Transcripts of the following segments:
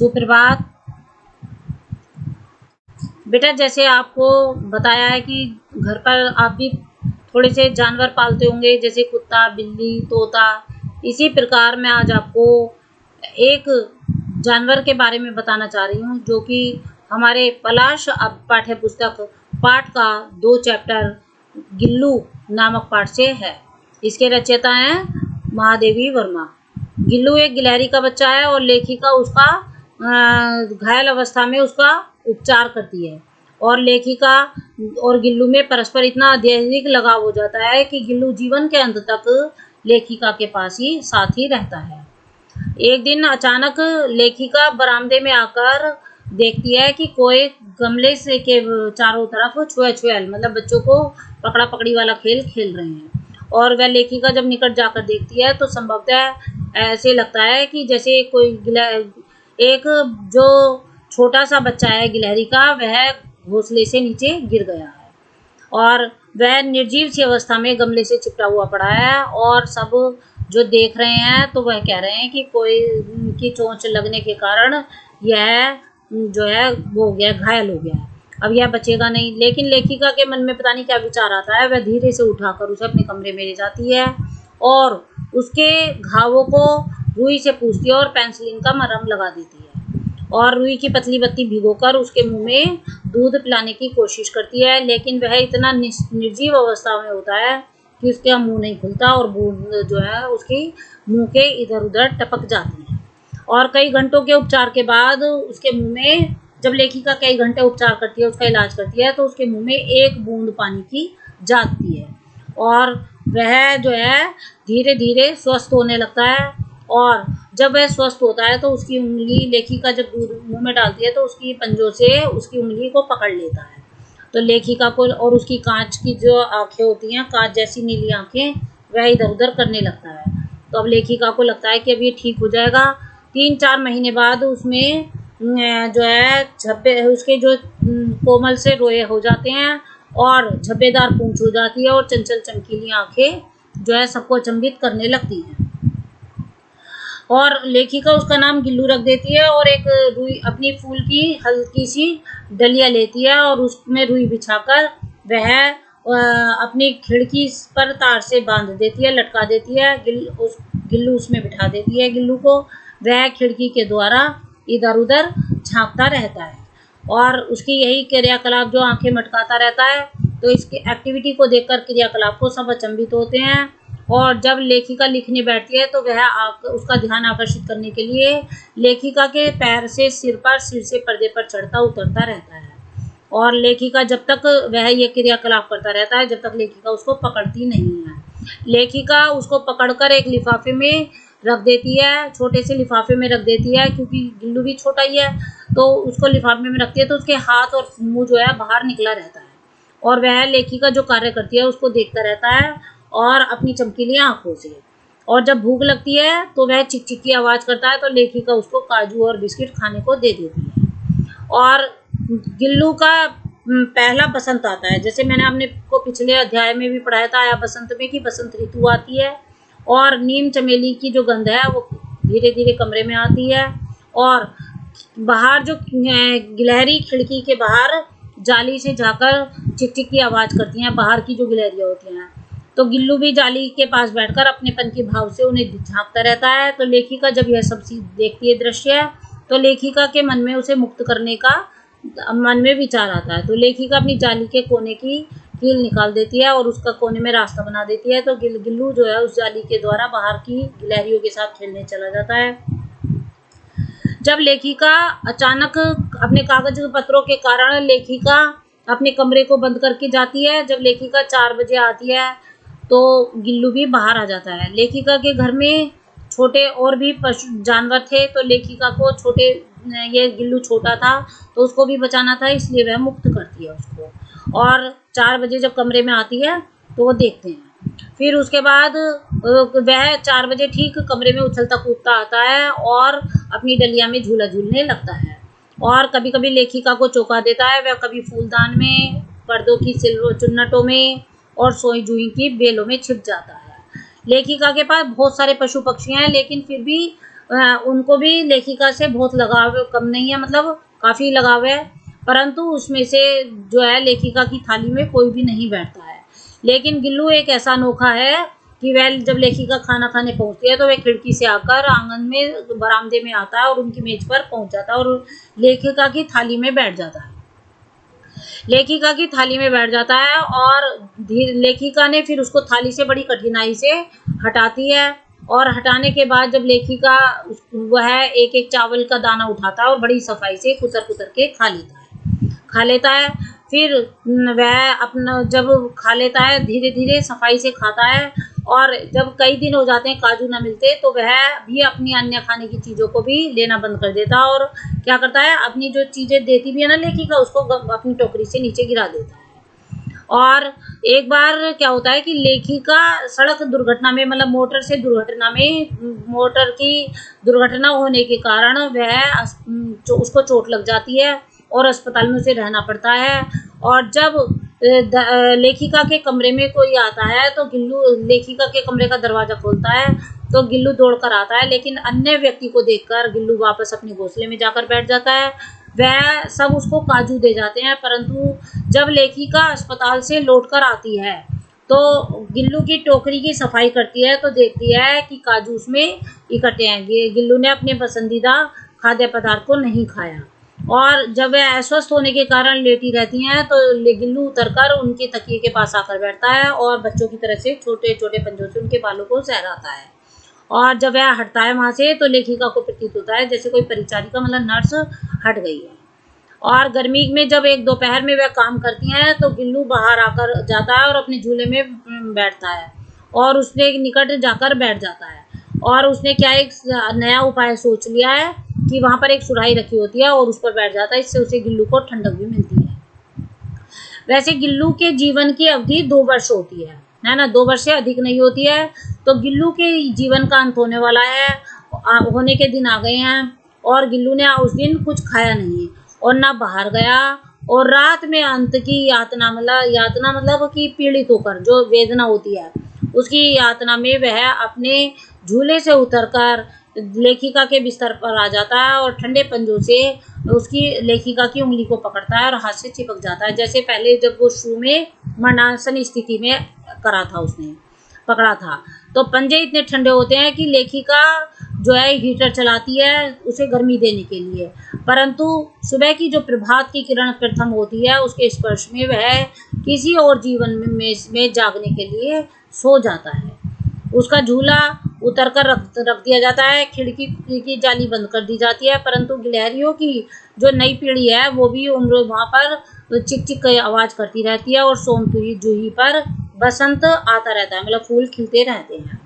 सुप्रभात। बेटा, जैसे आपको बताया है कि घर पर आप भी थोड़े से जानवर पालते होंगे, जैसे कुत्ता, बिल्ली, तोता। इसी प्रकार मैं आज आपको एक जानवर के बारे में बताना चाह रही हूँ, जो कि हमारे पलाश पाठ्य पुस्तक पाठ का 2 चैप्टर गिल्लू नामक पाठ से है। इसके रचयिता हैं महादेवी वर्मा। गिल्लू एक गिलहरी का बच्चा है और लेखिका उसका घायल अवस्था में उसका उपचार करती है। और लेखिका और गिल्लू में परस्पर इतना अत्यधिक लगाव हो जाता है कि गिल्लू जीवन के अंत तक लेखिका के पास ही साथ ही रहता है। एक दिन अचानक लेखिका बरामदे में आकर देखती है कि कोई गमले से के चारों तरफ छुआ-छुएल मतलब बच्चों को पकड़ा पकड़ी वाला खेल खेल रहे हैं। और वह लेखिका जब निकट जाकर देखती है तो संभवतः ऐसे लगता है कि जैसे कोई एक जो छोटा सा बच्चा है गिलहरी का, वह घोंसले से नीचे गिर गया है और वह निर्जीव सी अवस्था में गमले से चिपटा हुआ पड़ा है। और सब जो देख रहे हैं तो वह कह रहे हैं कि कोई की चोंच लगने के कारण यह जो है वो हो गया, घायल हो गया है, अब यह बचेगा नहीं। लेकिन लेखिका के मन में पता नहीं क्या विचार आता है। वह धीरे से उठाकर उसे अपने कमरे में ले जाती है और उसके घावों को रुई से पूछती है और पेंसिलिन का मरहम लगा देती है और रुई की पतली बत्ती भिगोकर उसके मुंह में दूध पिलाने की कोशिश करती है। लेकिन वह इतना निर्जीव अवस्था में होता है कि उसका मुंह नहीं खुलता और बूंद जो है उसकी मुंह के इधर उधर टपक जाती है। और कई घंटों के उपचार के बाद उसके मुंह में, जब लेखिका कई घंटे उपचार करती है, उसका इलाज करती है, तो उसके मुंह में एक बूंद पानी की जाती है और वह जो है धीरे धीरे स्वस्थ होने लगता है। और जब वह स्वस्थ होता है तो उसकी उंगली, लेखिका जब दूध मुंह में डालती है तो उसकी पंजों से उसकी उंगली को पकड़ लेता है। तो लेखिका को, और उसकी कांच की जो आंखें होती हैं, कांच जैसी नीली आंखें, वह इधर उधर करने लगता है। तो अब लेखिका को लगता है कि अब ये ठीक हो जाएगा। 3-4 महीने बाद उसमें जो है झब्बे, उसके जो कोमल से रोए हो जाते हैं और झब्बेदार पूंछ हो जाती है और चंचल चमकीली आंखें जो है सबको अचंभित करने लगती हैं। और लेखिका उसका नाम गिल्लू रख देती है और एक रुई, अपनी फूल की हल्की सी डलिया लेती है और उसमें रुई बिछाकर वह अपनी खिड़की पर तार से बांध देती है, लटका देती है। गिल्लू उसमें बिठा देती है गिल्लू को। वह खिड़की के द्वारा इधर उधर झांकता रहता है और उसकी यही क्रियाकलाप, जो आंखें मटकाता रहता है, तो इसकी एक्टिविटी को देखकर क्रियाकलाप को सब अचंभित होते हैं। और जब लेखिका लिखने बैठती है तो वह उसका ध्यान आकर्षित करने के लिए लेखिका के पैर से सिर से पर्दे पर चढ़ता उतरता रहता है। और लेखिका जब तक वह ये क्रियाकलाप करता रहता है, जब तक लेखिका उसको पकड़ती नहीं है। लेखिका उसको पकड़कर एक लिफाफे में रख देती है, छोटे से लिफाफे में रख देती है, क्योंकि गिल्लू भी छोटा ही है। तो उसको लिफाफे में रखती है तो उसके हाथ और मुंह जो है बाहर निकला रहता है और वह लेखिका जो कार्य करती है उसको देखता रहता है और अपनी चमकीली आंखों से। और जब भूख लगती है तो वह चिक चिक की आवाज़ करता है, तो लेखिका उसको काजू और बिस्किट खाने को दे देती है। और गिल्लू का पहला बसंत आता है, जैसे मैंने आपने को पिछले अध्याय में भी पढ़ाया था आया बसंत में, कि बसंत ऋतु आती है और नीम चमेली की जो गंध है वो धीरे धीरे कमरे में आती है। और बाहर जो गिलहरी खिड़की के बाहर जाली से जाकर चिक चिक की आवाज़ करती हैं, बाहर की जो गिलहरियाँ होती हैं। तो गिल्लू भी जाली के पास बैठकर अपनेपन के भाव से उन्हें झांकता रहता है। तो लेखिका जब यह सब देखती है दृश्य, तो लेखिका के मन में उसे मुक्त करने का मन में विचार आता है। तो लेखिका अपनी जाली के कोने की कील निकाल देती है और उसका कोने में रास्ता बना देती है। तो गिल्लू जो है उस जाली के द्वारा बाहर की गिलहरियों के साथ खेलने चला जाता है। जब लेखिका अचानक अपने कागज पत्रों के कारण लेखिका अपने कमरे को बंद करके जाती है, जब लेखिका 4 बजे आती है तो गिल्लू भी बाहर आ जाता है। लेखिका के घर में छोटे और भी पशु जानवर थे, तो लेखिका को ये गिल्लू छोटा था तो उसको भी बचाना था, इसलिए वह मुक्त करती है उसको। और 4 बजे जब कमरे में आती है तो वो देखते हैं। फिर उसके बाद वह 4 बजे ठीक कमरे में उछलता कूदता आता है और अपनी डलिया में झूला झूलने लगता है और कभी कभी लेखिका को चौंका देता है। वह कभी फूलदान में, पर्दों की सिल्वर चुन्नटों में और सोई जुई की बेलों में छिप जाता है। लेखिका के पास बहुत सारे पशु पक्षी हैं, लेकिन फिर भी उनको भी लेखिका से बहुत लगाव कम नहीं है, मतलब काफ़ी लगाव है, परंतु उसमें से जो है लेखिका की थाली में कोई भी नहीं बैठता है। लेकिन गिल्लू एक ऐसा अनोखा है कि वह जब लेखिका खाना खाने पहुंचती है तो वह खिड़की से आकर आंगन में बरामदे में आता है और उनकी मेज पर पहुंच जाता है और लेखिका की थाली में बैठ जाता है। लेखिका की थाली में बैठ जाता है और लेखिका ने फिर उसको थाली से बड़ी कठिनाई से हटाती है, और हटाने के बाद जब लेखिका वह एक एक चावल का दाना उठाता है और बड़ी सफाई से कुतर कुतर के खा लेता है। फिर वह अपना जब खा लेता है धीरे धीरे सफाई से खाता है, और जब कई दिन हो जाते हैं काजू ना मिलते तो वह भी अपनी अन्य खाने की चीज़ों को भी लेना बंद कर देता है, और क्या करता है अपनी जो चीज़ें देती भी है ना लेखिका उसको अपनी टोकरी से नीचे गिरा देता है। और एक बार क्या होता है कि लेखिका सड़क दुर्घटना में, मतलब मोटर की दुर्घटना होने के कारण वह उसको चोट लग जाती है और अस्पताल में उसे रहना पड़ता है। और जब लेखिका के कमरे में कोई आता है तो गिल्लू लेखिका के कमरे का दरवाज़ा खोलता है तो गिल्लू दौड़कर आता है, लेकिन अन्य व्यक्ति को देखकर गिल्लू वापस अपने घोंसले में जाकर बैठ जाता है। वह सब उसको काजू दे जाते हैं, परंतु जब लेखिका अस्पताल से लौटकर आती है तो गिल्लू की टोकरी की सफाई करती है तो देखती है कि काजू उसमें इकट्ठे हैं। गिल्लू ने अपने पसंदीदा खाद्य पदार्थ को नहीं खाया, और जब वह अस्वस्थ होने के कारण लेटी रहती हैं तो गिल्लू उतरकर उनके तकिए के पास आकर बैठता है और बच्चों की तरह से छोटे छोटे पंजों से उनके बालों को सहलाता है। और जब वह हटता है वहाँ से तो लेखिका को प्रतीत होता है जैसे कोई परिचारिका, मतलब नर्स, हट गई है। और गर्मी में जब एक दोपहर में वह काम करती हैं तो गिल्लू बाहर आकर जाता है और अपने झूले में बैठता है और उसने एक निकट जाकर बैठ जाता है, और उसने क्या एक नया उपाय सोच लिया है कि वहाँ पर एक सुराही रखी होती है और उस पर बैठ जाता है, इससे उसे गिल्लू को ठंडक भी मिलती है। वैसे गिल्लू के जीवन की अवधि 2 वर्ष होती है ना, 2 वर्ष से अधिक नहीं होती है। तो गिल्लू के जीवन का अंत होने वाला है, होने के दिन आ गए हैं, और गिल्लू ने उस दिन कुछ खाया नहीं और ना बाहर गया, और रात में अंत की यातना मतलब कि पीड़ित होकर जो वेदना होती है उसकी यातना में वह अपने झूले से उतरकर लेखिका के बिस्तर पर आ जाता है और ठंडे पंजों से उसकी लेखिका की उंगली को पकड़ता है और हाथ से चिपक जाता है, जैसे पहले जब वो शुरू में मरणासन स्थिति में करा था उसने पकड़ा था। तो पंजे इतने ठंडे होते हैं कि लेखिका जो है हीटर चलाती है उसे गर्मी देने के लिए, परंतु सुबह की जो प्रभात की किरण प्रथम होती है उसके स्पर्श में वह किसी और जीवन में जागने के लिए सो जाता है। उसका झूला उतरकर रख दिया जाता है, खिड़की की जाली बंद कर दी जाती है, परंतु गिलहरियों की जो नई पीढ़ी है वो भी उम्र वहाँ पर चिक चिक की आवाज़ करती रहती है, और सोन जूही पर बसंत आता रहता है, मतलब फूल खिलते रहते हैं।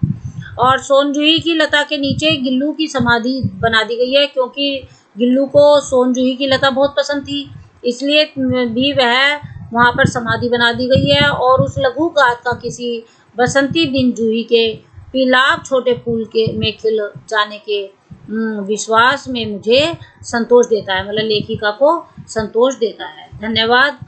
और सोन जूही की लता के नीचे गिल्लू की समाधि बना दी गई है, क्योंकि गिल्लू को सोन जूही की लता बहुत पसंद थी, इसलिए भी वह वहाँ पर समाधि बना दी गई है। और उस लघु गाथ का किसी बसंती दिन जूही के पीलाभ छोटे फूल के में खिल जाने के विश्वास में मुझे संतोष देता है, मतलब लेखिका को संतोष देता है। धन्यवाद।